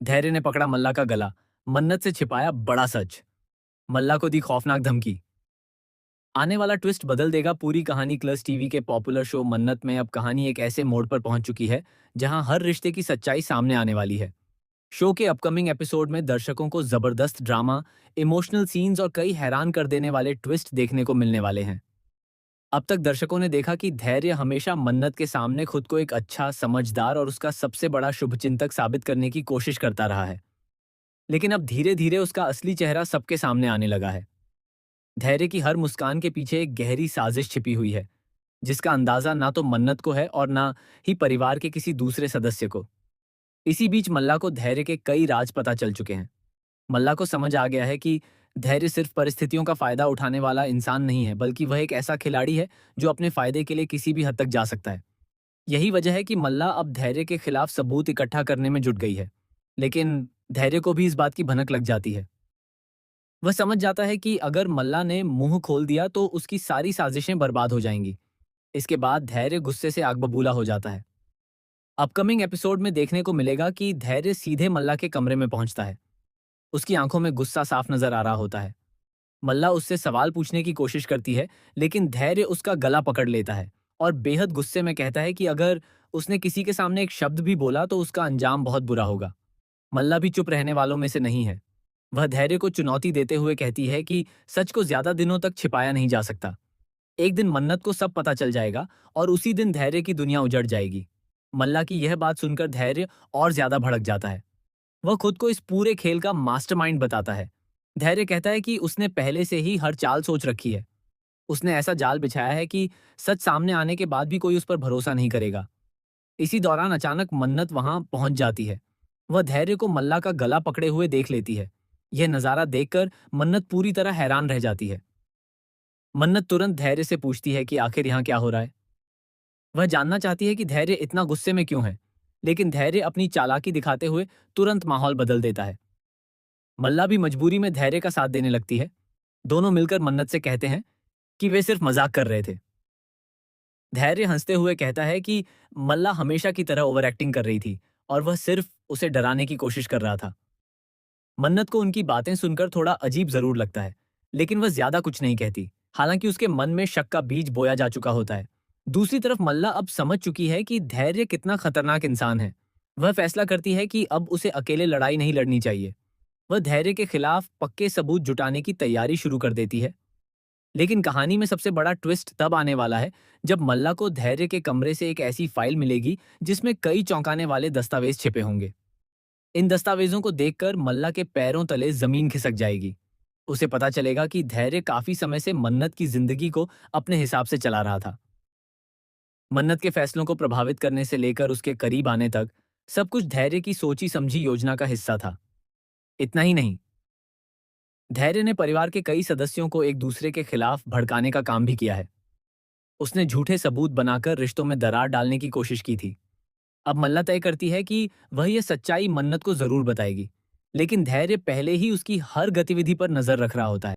धैर्य ने पकड़ा मल्ला का गला। मन्नत से छिपाया बड़ा सच। मल्ला को दी खौफनाक धमकी। आने वाला ट्विस्ट बदल देगा पूरी कहानी। क्लस टीवी के पॉपुलर शो मन्नत में अब कहानी एक ऐसे मोड़ पर पहुंच चुकी है जहां हर रिश्ते की सच्चाई सामने आने वाली है। शो के अपकमिंग एपिसोड में दर्शकों को जबरदस्त ड्रामा, इमोशनल सीन्स और कई हैरान कर देने वाले ट्विस्ट देखने को मिलने वाले हैं। अब तक दर्शकों ने देखा कि धैर्य हमेशा मन्नत के सामने खुद को एक अच्छा, समझदार और उसका सबसे बड़ा शुभचिंतक साबित करने की कोशिश करता रहा है। लेकिन अब धीरे धीरे उसका असली चेहरा सबके सामने आने लगा है। धैर्य की हर मुस्कान के पीछे एक गहरी साजिश छिपी हुई है, जिसका अंदाजा ना तो मन्नत को है और ना ही परिवार के किसी दूसरे सदस्य को। इसी बीच मल्ला को धैर्य के कई राज पता चल चुके हैं। मल्ला को समझ आ गया है कि धैर्य सिर्फ परिस्थितियों का फायदा उठाने वाला इंसान नहीं है, बल्कि वह एक ऐसा खिलाड़ी है जो अपने फायदे के लिए किसी भी हद तक जा सकता है। यही वजह है कि मल्ला अब धैर्य के खिलाफ सबूत इकट्ठा करने में जुट गई है। लेकिन धैर्य को भी इस बात की भनक लग जाती है। वह समझ जाता है कि अगर मल्ला ने मुंह खोल दिया तो उसकी सारी साजिशें बर्बाद हो जाएंगी। इसके बाद धैर्य गुस्से से आग बबूला हो जाता है। अपकमिंग एपिसोड में देखने को मिलेगा कि धैर्य सीधे मल्ला के कमरे में पहुंचता है। उसकी आंखों में गुस्सा साफ नजर आ रहा होता है। मल्ला उससे सवाल पूछने की कोशिश करती है, लेकिन धैर्य उसका गला पकड़ लेता है और बेहद गुस्से में कहता है कि अगर उसने किसी के सामने एक शब्द भी बोला तो उसका अंजाम बहुत बुरा होगा। मल्ला भी चुप रहने वालों में से नहीं है। वह धैर्य को चुनौती देते हुए कहती है कि सच को ज्यादा दिनों तक छिपाया नहीं जा सकता। एक दिन मन्नत को सब पता चल जाएगा और उसी दिन धैर्य की दुनिया उजड़ जाएगी। मल्ला की यह बात सुनकर धैर्य और ज्यादा भड़क जाता है। वह खुद को इस पूरे खेल का मास्टरमाइंड बताता है। धैर्य कहता है कि उसने पहले से ही हर चाल सोच रखी है। उसने ऐसा जाल बिछाया है कि सच सामने आने के बाद भी कोई उस पर भरोसा नहीं करेगा। इसी दौरान अचानक मन्नत वहां पहुंच जाती है। वह धैर्य को मल्ला का गला पकड़े हुए देख लेती है। यह नजारा देखकर मन्नत पूरी तरह हैरान रह जाती है। मन्नत तुरंत धैर्य से पूछती है कि आखिर यहाँ क्या हो रहा है। वह जानना चाहती है कि धैर्य इतना गुस्से में क्यों है, लेकिन धैर्य अपनी चालाकी दिखाते हुए तुरंत माहौल बदल देता है। मल्ला भी मजबूरी में धैर्य का साथ देने लगती है। दोनों मिलकर मन्नत से कहते हैं कि वे सिर्फ मजाक कर रहे थे। धैर्य हंसते हुए कहता है कि मल्ला हमेशा की तरह ओवर एक्टिंग कर रही थी और वह सिर्फ उसे डराने की कोशिश कर रहा था। मन्नत को उनकी बातें सुनकर थोड़ा अजीब जरूर लगता है, लेकिन वह ज्यादा कुछ नहीं कहती। हालांकि उसके मन में शक का बीज बोया जा चुका होता है। दूसरी तरफ मल्ला अब समझ चुकी है कि धैर्य कितना खतरनाक इंसान है। वह फैसला करती है कि अब उसे अकेले लड़ाई नहीं लड़नी चाहिए। वह धैर्य के खिलाफ पक्के सबूत जुटाने की तैयारी शुरू कर देती है। लेकिन कहानी में सबसे बड़ा ट्विस्ट तब आने वाला है जब मल्ला को धैर्य के कमरे से एक ऐसी फाइल मिलेगी जिसमें कई चौंकाने वाले दस्तावेज छिपे होंगे। इन दस्तावेजों को देखकर मल्ला के पैरों तले जमीन खिसक जाएगी। उसे पता चलेगा कि धैर्य काफी समय से मन्नत की जिंदगी को अपने हिसाब से चला रहा था। मन्नत के फैसलों को प्रभावित करने से लेकर उसके करीब आने तक सब कुछ धैर्य की सोची समझी योजना का हिस्सा था। इतना ही नहीं, धैर्य ने परिवार के कई सदस्यों को एक दूसरे के खिलाफ भड़काने का काम भी किया है। उसने झूठे सबूत बनाकर रिश्तों में दरार डालने की कोशिश की थी। अब मल्ला तय करती है कि वह यह सच्चाई मन्नत को जरूर बताएगी, लेकिन धैर्य पहले ही उसकी हर गतिविधि पर नजर रख रहा होता है।